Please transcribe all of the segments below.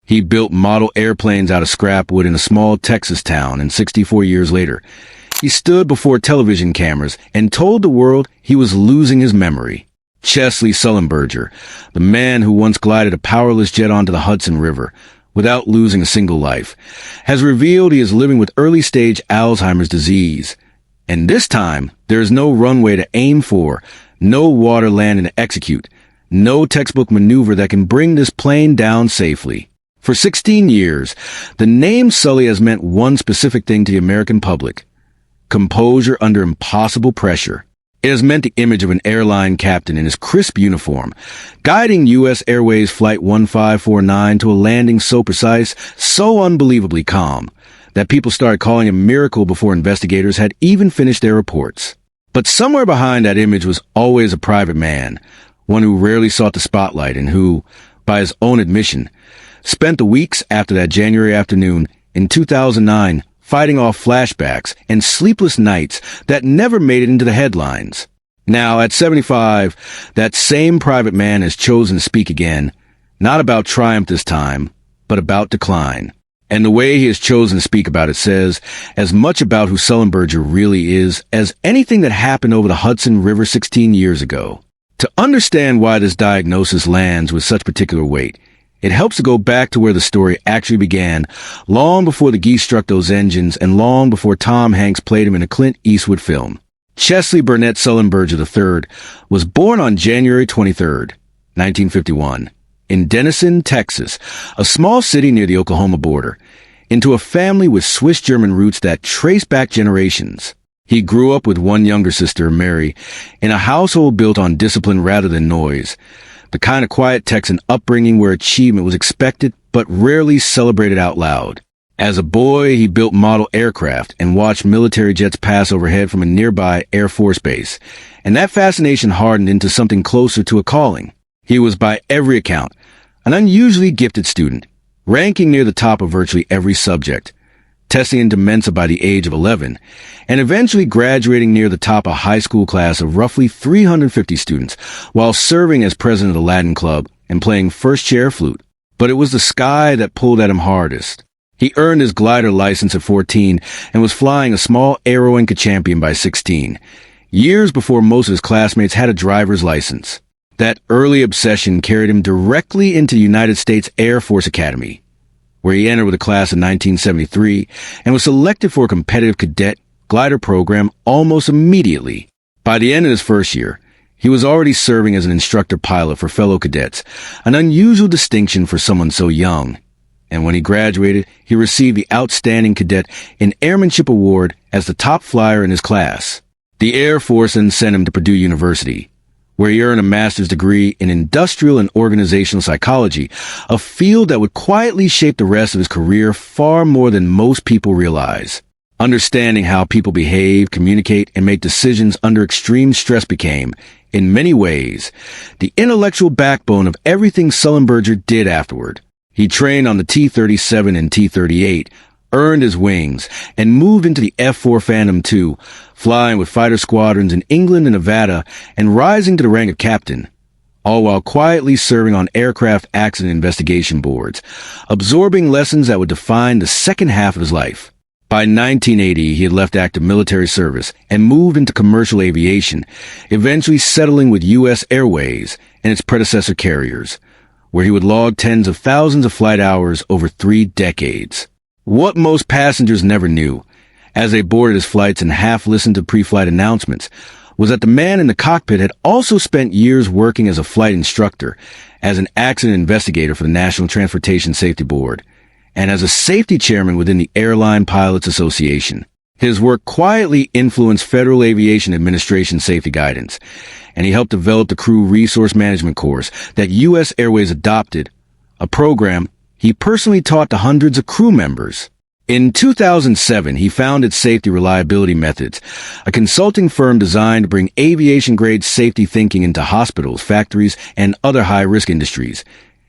He built model airplanes out of scrap wood in a small Texas town, and 64 years later, he stood before television cameras and told the world he was losing his memory. Chesley Sullenberger, the man who once glided a powerless jet onto the Hudson River without losing a single life, has revealed he is living with early-stage Alzheimer's disease. And this time, there is no runway to aim for, no water landing to execute, no textbook maneuver that can bring this plane down safely. For 16 years, the name Sully has meant one specific thing to the American public: composure under impossible pressure. It has meant the image of an airline captain in his crisp uniform, guiding U.S. Airways Flight 1549 to a landing so precise, so unbelievably calm, that people started calling it a miracle before investigators had even finished their reports. But somewhere behind that image was always a private man, one who rarely sought the spotlight and who, by his own admission, spent the weeks after that January afternoon in 2009 fighting off flashbacks and sleepless nights that never made it into the headlines. Now, at 75, that same private man has chosen to speak again, not about triumph this time, but about decline. And the way he has chosen to speak about it says as much about who Sullenberger really is as anything that happened over the Hudson River 16 years ago. To understand why this diagnosis lands with such particular weight, it helps to go back to where the story actually began, long before the geese struck those engines and long before Tom Hanks played him in a Clint Eastwood film. Chesley Burnett Sullenberger III was born on January 23, 1951, in Denison, Texas, a small city near the Oklahoma border, into a family with Swiss-German roots that trace back generations. He grew up with one younger sister, Mary, in a household built on discipline rather than noise, the kind of quiet Texan upbringing where achievement was expected but rarely celebrated out loud. As a boy, he built model aircraft and watched military jets pass overhead from a nearby Air Force base, and that fascination hardened into something closer to a calling. He was, by every account, an unusually gifted student, ranking near the top of virtually every subject, testing into Mensa by the age of 11, and eventually graduating near the top of a high school class of roughly 350 students, while serving as president of the Latin Club and playing first chair flute. But it was the sky that pulled at him hardest. He earned his glider license at 14 and was flying a small Aero Inca Champion by 16, years before most of his classmates had a driver's license. That early obsession carried him directly into the United States Air Force Academy, where he entered with a class in 1973 and was selected for a competitive cadet glider program almost immediately. By the end of his first year, he was already serving as an instructor pilot for fellow cadets, an unusual distinction for someone so young. And when he graduated, he received the Outstanding Cadet in Airmanship Award as the top flyer in his class. The Air Force then sent him to Purdue University, where he earned a master's degree in industrial and organizational psychology, a field that would quietly shape the rest of his career far more than most people realize. Understanding how people behave, communicate, and make decisions under extreme stress became, in many ways, the intellectual backbone of everything Sullenberger did afterward. He trained on the T-37 and T-38, earned his wings, and moved into the F-4 Phantom II, flying with fighter squadrons in England and Nevada and rising to the rank of captain, all while quietly serving on aircraft accident investigation boards, absorbing lessons that would define the second half of his life. By 1980, he had left active military service and moved into commercial aviation, eventually settling with U.S. Airways and its predecessor carriers, where he would log tens of thousands of flight hours over 3 decades. What most passengers never knew, as they boarded his flights and half listened to pre-flight announcements, was that the man in the cockpit had also spent years working as a flight instructor, as an accident investigator for the National Transportation Safety Board, and as a safety chairman within the Airline Pilots Association. His work quietly influenced Federal Aviation Administration safety guidance, and he helped develop the Crew Resource Management course that U.S. Airways adopted, a program he personally taught to hundreds of crew members. In 2007, he founded Safety Reliability Methods, a consulting firm designed to bring aviation-grade safety thinking into hospitals, factories, and other high-risk industries.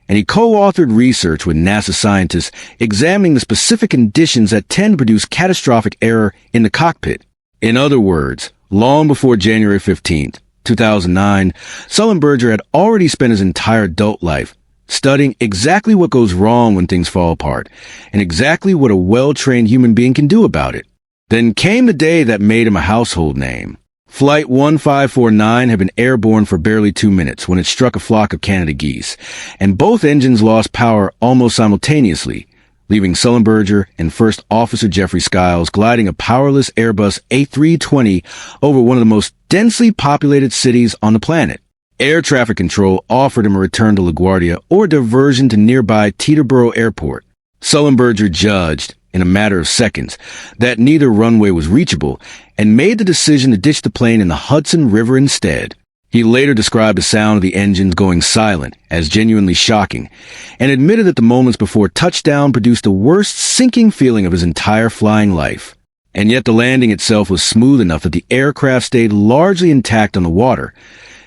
And he co-authored research with NASA scientists examining the specific conditions that tend to produce catastrophic error in the cockpit. In other words, long before January 15th, 2009, Sullenberger had already spent his entire adult life studying exactly what goes wrong when things fall apart, and exactly what a well-trained human being can do about it. Then came the day that made him a household name. Flight 1549 had been airborne for barely 2 minutes when it struck a flock of Canada geese, and both engines lost power almost simultaneously, leaving Sullenberger and First Officer Jeffrey Skiles gliding a powerless Airbus A320 over one of the most densely populated cities on the planet. Air traffic control offered him a return to LaGuardia or a diversion to nearby Teterboro Airport. Sullenberger judged, in a matter of seconds, that neither runway was reachable and made the decision to ditch the plane in the Hudson River instead. He later described the sound of the engines going silent as genuinely shocking and admitted that the moments before touchdown produced the worst sinking feeling of his entire flying life. And yet the landing itself was smooth enough that the aircraft stayed largely intact on the water,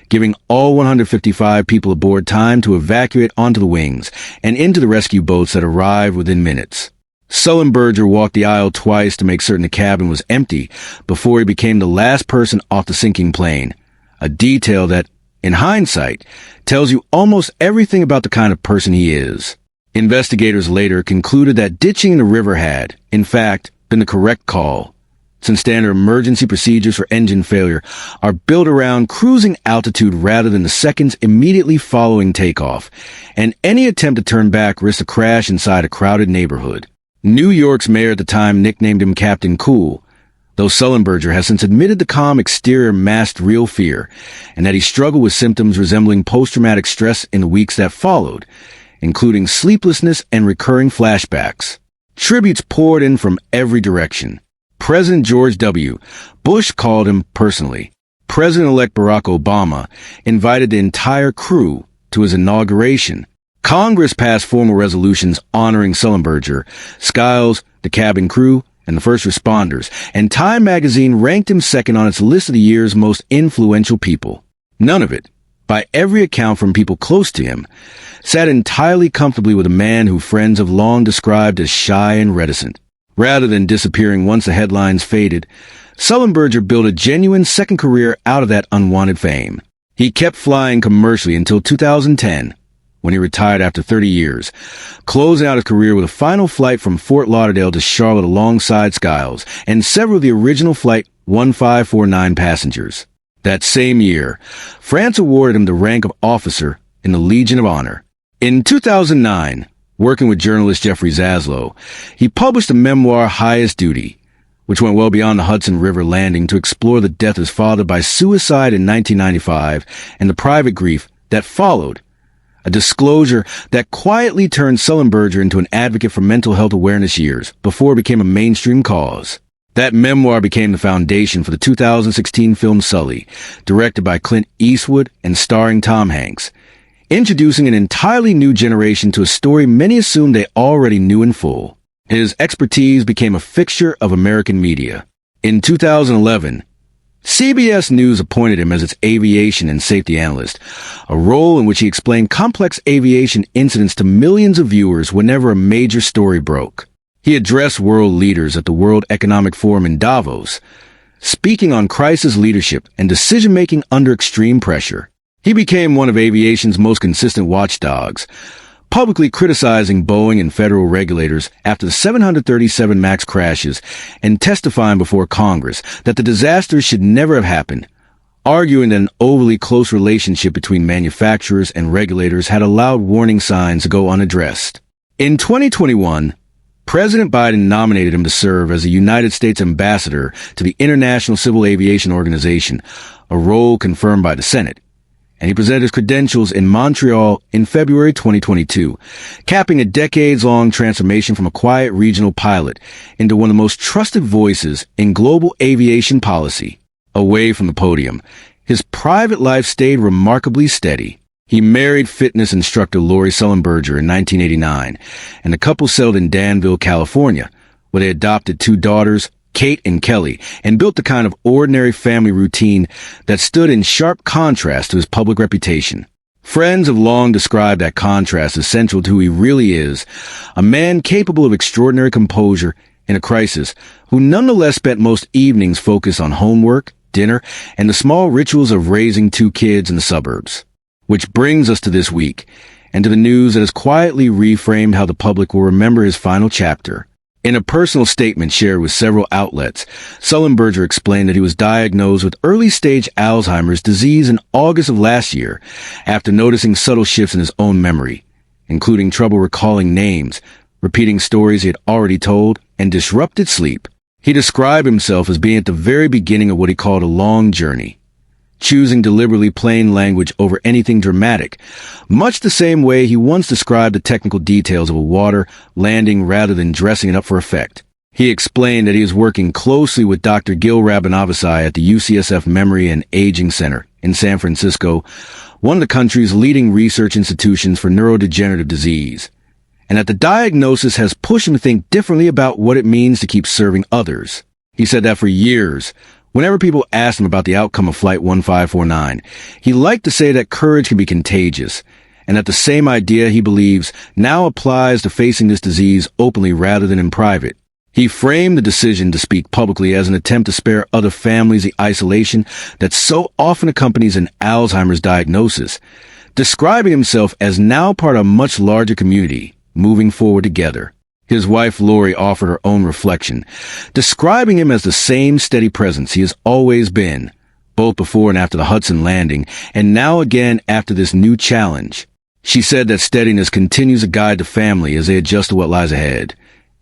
giving all 155 people aboard time to evacuate onto the wings and into the rescue boats that arrived within minutes. Sullenberger walked the aisle twice to make certain the cabin was empty before he became the last person off the sinking plane, a detail that, in hindsight, tells you almost everything about the kind of person he is. Investigators later concluded that ditching the river had, in fact, been the correct call, since standard emergency procedures for engine failure are built around cruising altitude rather than the seconds immediately following takeoff, and any attempt to turn back risks a crash inside a crowded neighborhood. New York's mayor at the time nicknamed him Captain Cool, though Sullenberger has since admitted the calm exterior masked real fear, and that he struggled with symptoms resembling post-traumatic stress in the weeks that followed, including sleeplessness and recurring flashbacks. Tributes poured in from every direction. President George W. Bush called him personally. President-elect Barack Obama invited the entire crew to his inauguration. Congress passed formal resolutions honoring Sullenberger, Skiles, the cabin crew, and the first responders, and Time magazine ranked him second on its list of the year's most influential people. None of it, by every account from people close to him, sat entirely comfortably with a man who friends have long described as shy and reticent. Rather than disappearing once the headlines faded, Sullenberger built a genuine second career out of that unwanted fame. He kept flying commercially until 2010, when he retired after 30 years, closing out his career with a final flight from Fort Lauderdale to Charlotte alongside Skiles and several of the original Flight 1549 passengers. That same year, France awarded him the rank of officer in the Legion of Honor. In 2009, working with journalist Jeffrey Zaslow, he published the memoir Highest Duty, which went well beyond the Hudson River landing to explore the death of his father by suicide in 1995 and the private grief that followed, a disclosure that quietly turned Sullenberger into an advocate for mental health awareness years before it became a mainstream cause. That memoir became the foundation for the 2016 film Sully, directed by Clint Eastwood and starring Tom Hanks, introducing an entirely new generation to a story many assumed they already knew in full. His expertise became a fixture of American media. In 2011, CBS News appointed him as its aviation and safety analyst, a role in which he explained complex aviation incidents to millions of viewers whenever a major story broke. He addressed world leaders at the World Economic Forum in Davos, speaking on crisis leadership and decision-making under extreme pressure. He became one of aviation's most consistent watchdogs, publicly criticizing Boeing and federal regulators after the 737 MAX crashes and testifying before Congress that the disasters should never have happened, arguing that an overly close relationship between manufacturers and regulators had allowed warning signs to go unaddressed. In 2021, President Biden nominated him to serve as a United States ambassador to the International Civil Aviation Organization, a role confirmed by the Senate, and he presented his credentials in Montreal in February 2022, capping a decades-long transformation from a quiet regional pilot into one of the most trusted voices in global aviation policy. Away from the podium, his private life stayed remarkably steady. He married fitness instructor Lorrie Sullenberger in 1989, and the couple settled in Danville, California, where they adopted 2 daughters, Kate and Kelly, and built the kind of ordinary family routine that stood in sharp contrast to his public reputation. Friends have long described that contrast as central to who he really is, a man capable of extraordinary composure in a crisis, who nonetheless spent most evenings focused on homework, dinner, and the small rituals of raising 2 kids in the suburbs. Which brings us to this week, and to the news that has quietly reframed how the public will remember his final chapter. In a personal statement shared with several outlets, Sullenberger explained that he was diagnosed with early-stage Alzheimer's disease in August of last year after noticing subtle shifts in his own memory, including trouble recalling names, repeating stories he had already told, and disrupted sleep. He described himself as being at the very beginning of what he called a long journey, choosing deliberately plain language over anything dramatic, much the same way he once described the technical details of a water landing rather than dressing it up for effect. He explained that he was working closely with Dr. Gil Rabinavasai at the UCSF Memory and Aging Center in San Francisco, one of the country's leading research institutions for neurodegenerative disease, and that the diagnosis has pushed him to think differently about what it means to keep serving others. He said that for years, whenever people asked him about the outcome of Flight 1549, he liked to say that courage can be contagious, and that the same idea, he believes, now applies to facing this disease openly rather than in private. He framed the decision to speak publicly as an attempt to spare other families the isolation that so often accompanies an Alzheimer's diagnosis, describing himself as now part of a much larger community, moving forward together. His wife, Lorrie, offered her own reflection, describing him as the same steady presence he has always been, both before and after the Hudson landing, and now again after this new challenge. She said that steadiness continues to guide the family as they adjust to what lies ahead,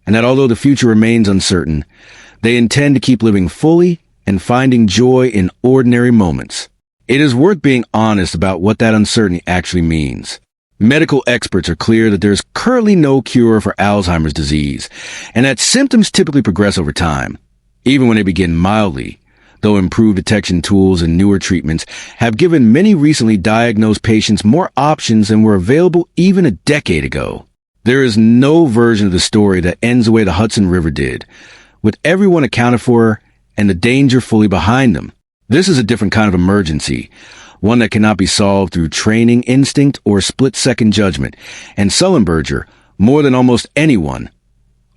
and that although the future remains uncertain, they intend to keep living fully and finding joy in ordinary moments. It is worth being honest about what that uncertainty actually means. Medical experts are clear that there is currently no cure for Alzheimer's disease, and that symptoms typically progress over time, even when they begin mildly, though improved detection tools and newer treatments have given many recently diagnosed patients more options than were available even a decade ago. There is no version of the story that ends the way the Hudson River did, with everyone accounted for and the danger fully behind them. This is a different kind of emergency, one that cannot be solved through training, instinct, or split-second judgment, and Sullenberger, more than almost anyone,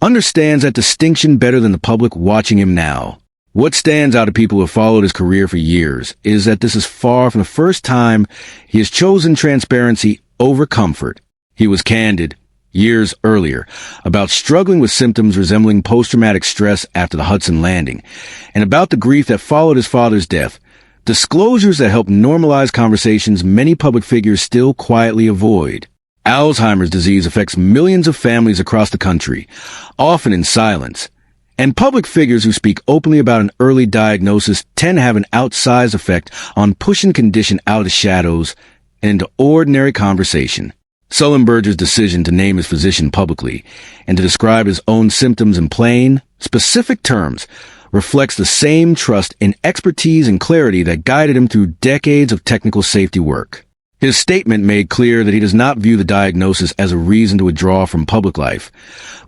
understands that distinction better than the public watching him now. What stands out to people who have followed his career for years is that this is far from the first time he has chosen transparency over comfort. He was candid, years earlier, about struggling with symptoms resembling post-traumatic stress after the Hudson landing, and about the grief that followed his father's death, disclosures that help normalize conversations many public figures still quietly avoid. Alzheimer's disease affects millions of families across the country, often in silence, and public figures who speak openly about an early diagnosis tend to have an outsized effect on pushing condition out of the shadows and into ordinary conversation. Sullenberger's decision to name his physician publicly and to describe his own symptoms in plain, specific terms reflects the same trust in expertise and clarity that guided him through decades of technical safety work. His statement made clear that he does not view the diagnosis as a reason to withdraw from public life,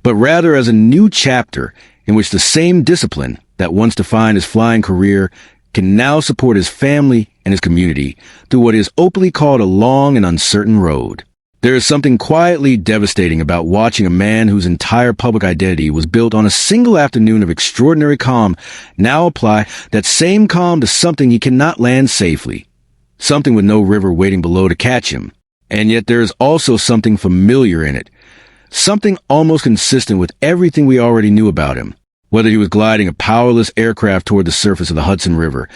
but rather as a new chapter in which the same discipline that once defined his flying career can now support his family and his community through what is openly called a long and uncertain road. There is something quietly devastating about watching a man whose entire public identity was built on a single afternoon of extraordinary calm now apply that same calm to something he cannot land safely, something with no river waiting below to catch him. And yet there is also something familiar in it, something almost consistent with everything we already knew about him. Whether he was gliding a powerless aircraft toward the surface of the Hudson River,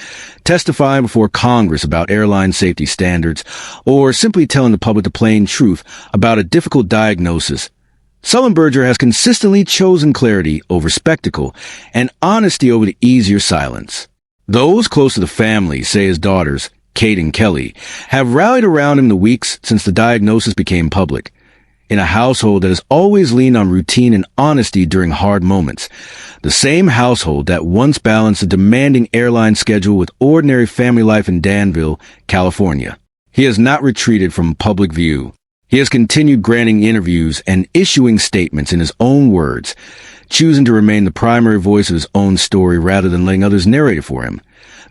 testifying before Congress about airline safety standards, or simply telling the public the plain truth about a difficult diagnosis, Sullenberger has consistently chosen clarity over spectacle and honesty over the easier silence. Those close to the family, say his daughters, Kate and Kelly, have rallied around him the weeks since the diagnosis became public. In a household that has always leaned on routine and honesty during hard moments, the same household that once balanced a demanding airline schedule with ordinary family life in Danville, California. He has not retreated from public view. He has continued granting interviews and issuing statements in his own words, choosing to remain the primary voice of his own story rather than letting others narrate it for him.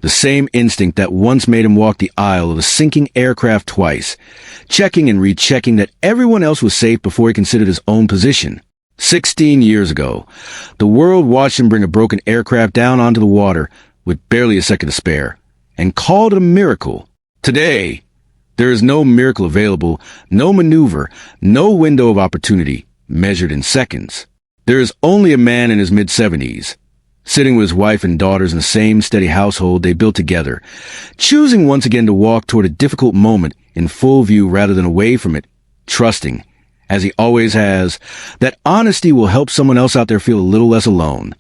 The same instinct that once made him walk the aisle of a sinking aircraft twice, checking and rechecking that everyone else was safe before he considered his own position. 16 years ago, the world watched him bring a broken aircraft down onto the water with barely a second to spare, and called it a miracle. Today, There is no miracle available, no maneuver, no window of opportunity measured in seconds. There is only a man in his mid-70s, sitting with his wife and daughters in the same steady household they built together, choosing once again to walk toward a difficult moment in full view rather than away from it, trusting, as he always has, that honesty will help someone else out there feel a little less alone.